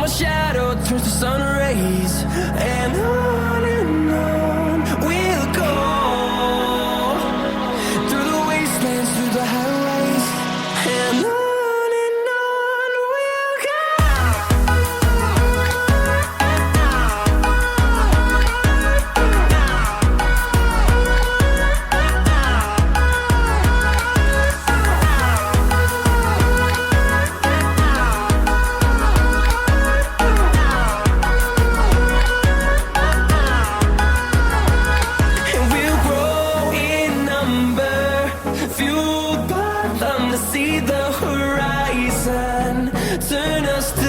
shadow turns to sun rays, and on we'll go, through the wastelands, through the highways, and on we'll go. And we'll grow in number, fueled by them to see the horizon, turn us to